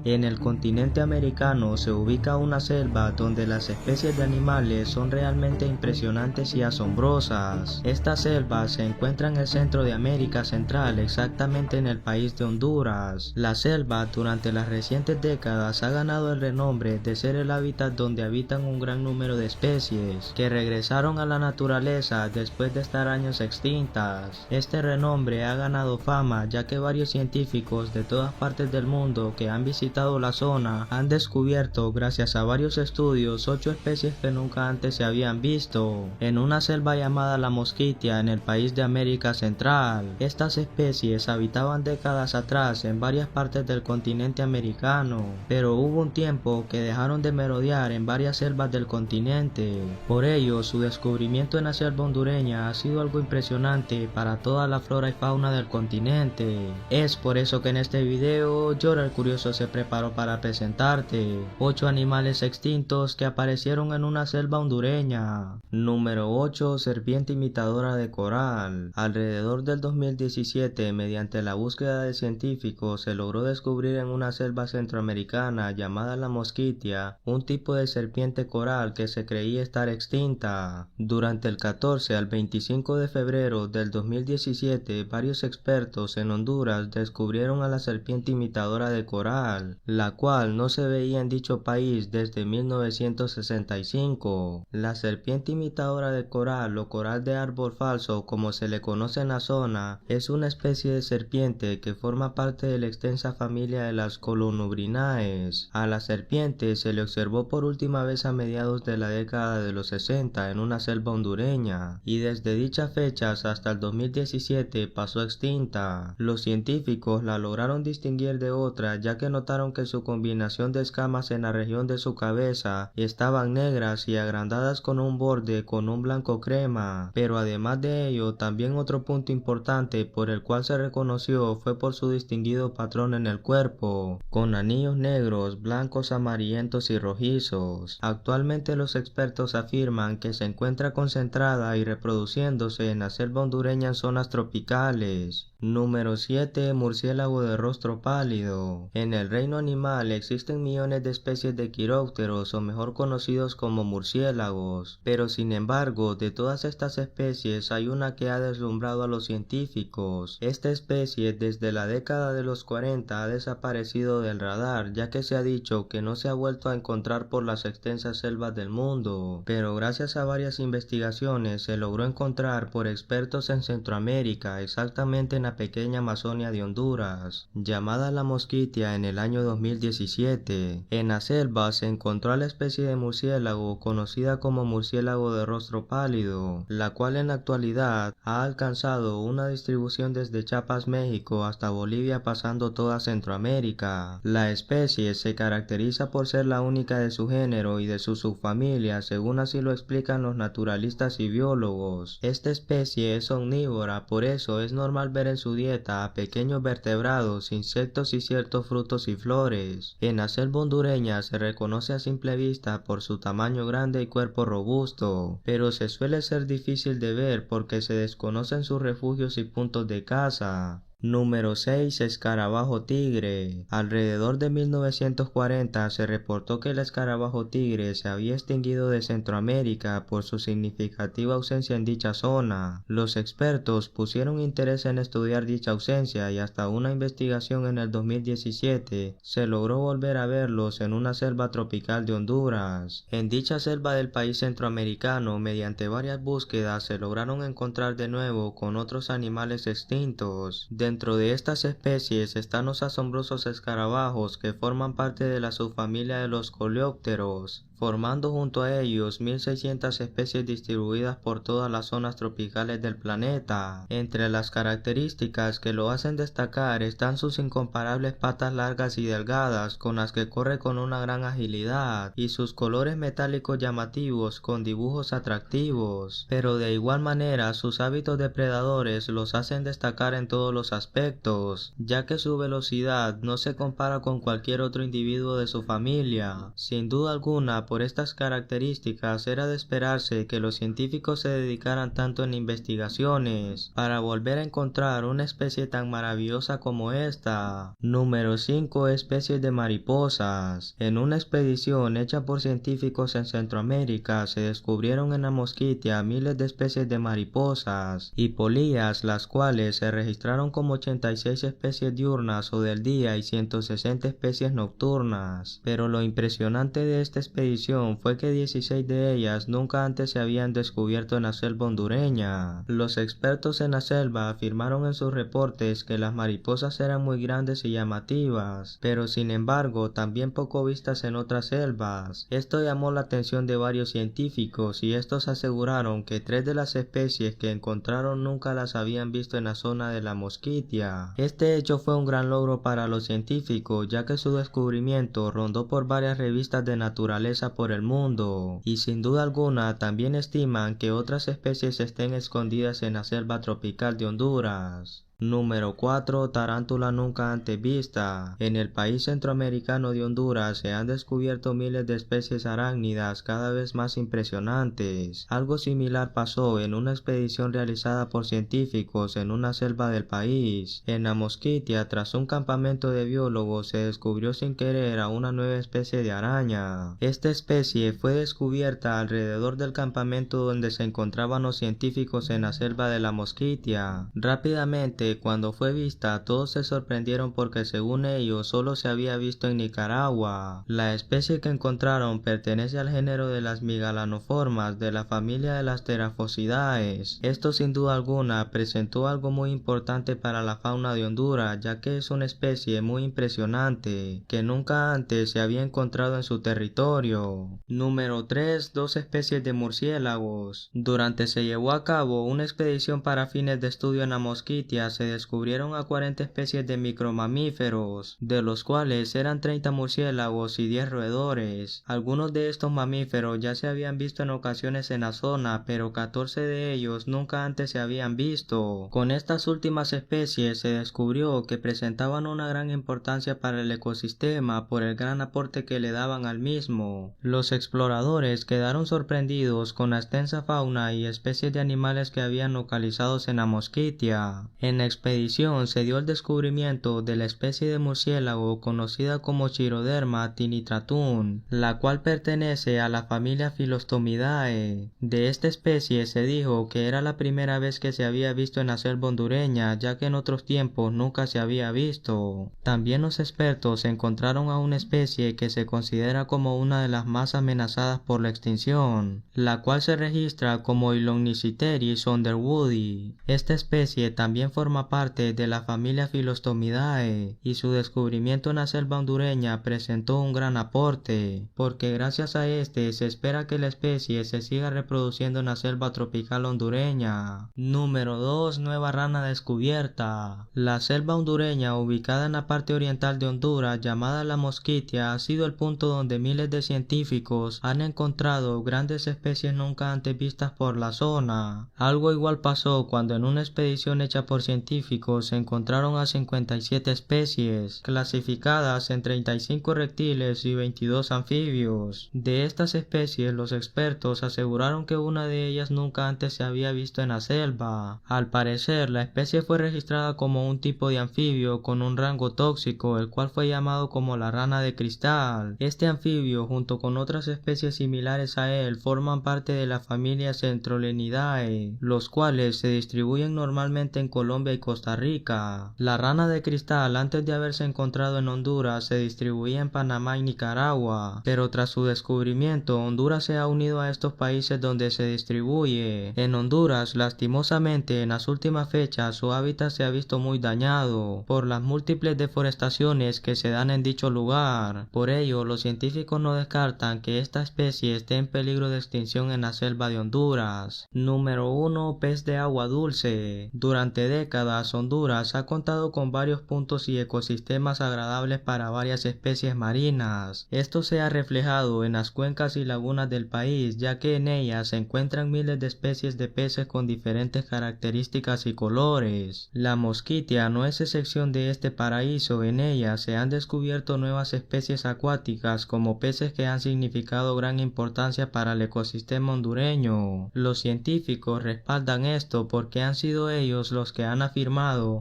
En el continente americano se ubica una selva donde las especies de animales son realmente impresionantes y asombrosas. Esta selva se encuentra en el centro de América Central, exactamente en el país de Honduras. La selva durante las recientes décadas ha ganado el renombre de ser el hábitat donde habitan un gran número de especies que regresaron a la naturaleza después de estar años extintas. Este renombre ha ganado fama ya que varios científicos de todas partes del mundo que han visitado la zona han descubierto, gracias a varios estudios, 8 especies que nunca antes se habían visto en una selva llamada la Mosquitia en el país de América Central. Estas especies habitaban décadas atrás en varias partes del continente americano, pero hubo un tiempo que dejaron de merodear en varias selvas del continente. Por ello, su descubrimiento en la selva hondureña ha sido algo impresionante para toda la flora y fauna del continente. Es por eso que en este video Yora el Curioso se preparó para presentarte 8 animales extintos que aparecieron en una selva hondureña. Número 8. Serpiente imitadora de coral. Alrededor del 2017, mediante la búsqueda de científicos, se logró descubrir en una selva centroamericana llamada la Mosquitia un tipo de serpiente coral que se creía estar extinta. Durante el 14 al 25 de febrero del 2017, varios expertos en Honduras descubrieron a la serpiente imitadora de coral, la cual no se veía en dicho país desde 1965. La serpiente imitadora de coral o coral de árbol falso, como se le conoce en la zona, es una especie de serpiente que forma parte de la extensa familia de las Colonubrinae. A la serpiente se le observó por última vez a mediados de la década de los 60 en una selva hondureña, y desde dichas fechas hasta el 2017 pasó extinta. Los científicos la lograron distinguir de otra ya que notaron que su combinación de escamas en la región de su cabeza estaban negras y agrandadas con un borde con un blanco crema, pero además de ello también otro punto importante por el cual se reconoció fue por su distinguido patrón en el cuerpo, con anillos negros, blancos, amarillentos y rojizos. Actualmente los expertos afirman que se encuentra concentrada y reproduciéndose en la selva hondureña en zonas tropicales. Número 7. Murciélago de rostro pálido. En el reino animal existen millones de especies de quirópteros, o mejor conocidos como murciélagos, pero sin embargo de todas estas especies hay una que ha deslumbrado a los científicos. Esta especie desde la década de los 40 ha desaparecido del radar, ya que se ha dicho que no se ha vuelto a encontrar por las extensas selvas del mundo, pero gracias a varias investigaciones se logró encontrar por expertos en Centroamérica, exactamente en la pequeña Amazonia de Honduras, llamada la Mosquitia en el año 2017. En la selva se encontró a la especie de murciélago conocida como murciélago de rostro pálido, la cual en la actualidad ha alcanzado una distribución desde Chiapas, México hasta Bolivia, pasando toda Centroamérica. La especie se caracteriza por ser la única de su género y de su subfamilia, según así lo explican los naturalistas y biólogos. Esta especie es omnívora, por eso es normal ver en su dieta a pequeños vertebrados, insectos y ciertos frutos y flores. En la selva hondureña se reconoce a simple vista por su tamaño grande y cuerpo robusto, pero se suele ser difícil de ver porque se desconocen sus refugios y puntos de caza. Número 6. Escarabajo tigre. Alrededor de 1940 se reportó que el escarabajo tigre se había extinguido de Centroamérica por su significativa ausencia en dicha zona. Los expertos pusieron interés en estudiar dicha ausencia y hasta una investigación en el 2017 se logró volver a verlos en una selva tropical de Honduras. En dicha selva del país centroamericano, mediante varias búsquedas se lograron encontrar de nuevo con otros animales extintos. Dentro de estas especies están los asombrosos escarabajos que forman parte de la subfamilia de los coleópteros, formando junto a ellos 1600 especies distribuidas por todas las zonas tropicales del planeta. Entre las características que lo hacen destacar están sus incomparables patas largas y delgadas con las que corre con una gran agilidad, y sus colores metálicos llamativos con dibujos atractivos, pero de igual manera sus hábitos depredadores los hacen destacar en todos los aspectos, ya que su velocidad no se compara con cualquier otro individuo de su familia. Sin duda alguna por estas características, era de esperarse que los científicos se dedicaran tanto en investigaciones para volver a encontrar una especie tan maravillosa como esta. Número 5. Especies de mariposas. En una expedición hecha por científicos en Centroamérica se descubrieron en la Mosquitia miles de especies de mariposas y polillas, las cuales se registraron como 86 especies diurnas o del día y 160 especies nocturnas. Pero lo impresionante de esta expedición fue que 16 de ellas nunca antes se habían descubierto en la selva hondureña. Los expertos en la selva afirmaron en sus reportes que las mariposas eran muy grandes y llamativas, pero sin embargo también poco vistas en otras selvas. Esto llamó la atención de varios científicos y estos aseguraron que 3 de las especies que encontraron nunca las habían visto en la zona de la Mosquitia. Este hecho fue un gran logro para los científicos, ya que su descubrimiento rondó por varias revistas de naturaleza por el mundo, y sin duda alguna también estiman que otras especies estén escondidas en la selva tropical de Honduras. Número 4. Tarántula nunca antes vista. En el país centroamericano de Honduras se han descubierto miles de especies arácnidas cada vez más impresionantes. Algo similar pasó en una expedición realizada por científicos en una selva del país. En la Mosquitia, tras un campamento de biólogos, se descubrió sin querer a una nueva especie de araña. Esta especie fue descubierta alrededor del campamento donde se encontraban los científicos en la selva de la Mosquitia. Rápidamente, cuando fue vista, todos se sorprendieron porque según ellos solo se había visto en Nicaragua. La especie que encontraron pertenece al género de las Megalanoformas de la familia de las Theraphosidae. Esto sin duda alguna presentó algo muy importante para la fauna de Honduras, ya que es una especie muy impresionante que nunca antes se había encontrado en su territorio. Número 3. 2 especies de murciélagos. Durante se llevó a cabo una expedición para fines de estudio en la Mosquitia, se descubrieron a 40 especies de micromamíferos, de los cuales eran 30 murciélagos y 10 roedores. Algunos de estos mamíferos ya se habían visto en ocasiones en la zona, pero 14 de ellos nunca antes se habían visto. Con estas últimas especies se descubrió que presentaban una gran importancia para el ecosistema por el gran aporte que le daban al mismo. Los exploradores quedaron sorprendidos con la extensa fauna y especies de animales que habían localizados en la Mosquitia. En la expedición se dio el descubrimiento de la especie de murciélago conocida como Chiroderma tinitratum, la cual pertenece a la familia Philostomidae. De esta especie se dijo que era la primera vez que se había visto en la selva hondureña, ya que en otros tiempos nunca se había visto. También los expertos encontraron a una especie que se considera como una de las más amenazadas por la extinción, la cual se registra como Hyloniciteris underwoodi. Esta especie también forma parte de la familia Philostomidae y su descubrimiento en la selva hondureña presentó un gran aporte, porque gracias a este se espera que la especie se siga reproduciendo en la selva tropical hondureña. Número 2. Nueva rana descubierta. La selva hondureña, ubicada en la parte oriental de Honduras, llamada la Mosquitia, ha sido el punto donde miles de científicos han encontrado grandes especies nunca antes vistas por la zona. Algo igual pasó cuando en una expedición hecha por científicos se encontraron a 57 especies, clasificadas en 35 reptiles y 22 anfibios. De estas especies, los expertos aseguraron que una de ellas nunca antes se había visto en la selva. Al parecer, la especie fue registrada como un tipo de anfibio con un rango tóxico, el cual fue llamado como la rana de cristal. Este anfibio, junto con otras especies similares a él, forman parte de la familia Centrolenidae, los cuales se distribuyen normalmente en Colombia y Costa Rica. La rana de cristal, antes de haberse encontrado en Honduras, se distribuía en Panamá y Nicaragua, pero tras su descubrimiento, Honduras se ha unido a estos países donde se distribuye. En Honduras, lastimosamente, en las últimas fechas, su hábitat se ha visto muy dañado por las múltiples deforestaciones que se dan en dicho lugar. Por ello, los científicos no descartan que esta especie esté en peligro de extinción en la selva de Honduras. Número 1. Pez de agua dulce. Durante décadas, décadas, Honduras ha contado con varios puntos y ecosistemas agradables para varias especies marinas. Esto se ha reflejado en las cuencas y lagunas del país, ya que en ellas se encuentran miles de especies de peces con diferentes características y colores. La Mosquitia no es excepción de este paraíso. En ella se han descubierto nuevas especies acuáticas como peces que han significado gran importancia para el ecosistema hondureño. Los científicos respaldan esto porque han sido ellos los que han afirmado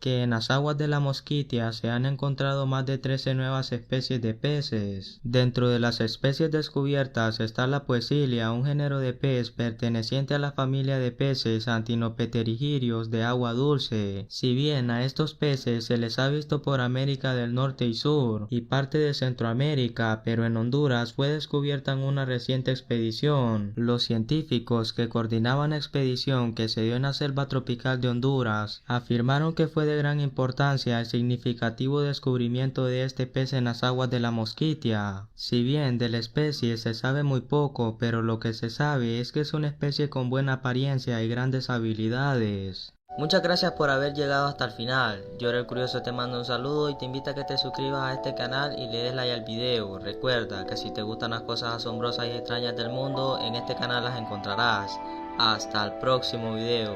que en las aguas de la Mosquitia se han encontrado más de 13 nuevas especies de peces. Dentro de las especies descubiertas está la Poecilia, un género de pez perteneciente a la familia de peces Actinopterygirios de agua dulce. Si bien a estos peces se les ha visto por América del Norte y Sur y parte de Centroamérica, pero en Honduras fue descubierta en una reciente expedición. Los científicos que coordinaban la expedición que se dio en la selva tropical de Honduras afirmaron que fue de gran importancia el significativo descubrimiento de este pez en las aguas de la Mosquitia. Si bien de la especie se sabe muy poco, pero lo que se sabe es que es una especie con buena apariencia y grandes habilidades. Muchas gracias por haber llegado hasta el final. Yo el Curioso te mando un saludo y te invito a que te suscribas a este canal y le des like al video. Recuerda que si te gustan las cosas asombrosas y extrañas del mundo, en este canal las encontrarás. Hasta el próximo video.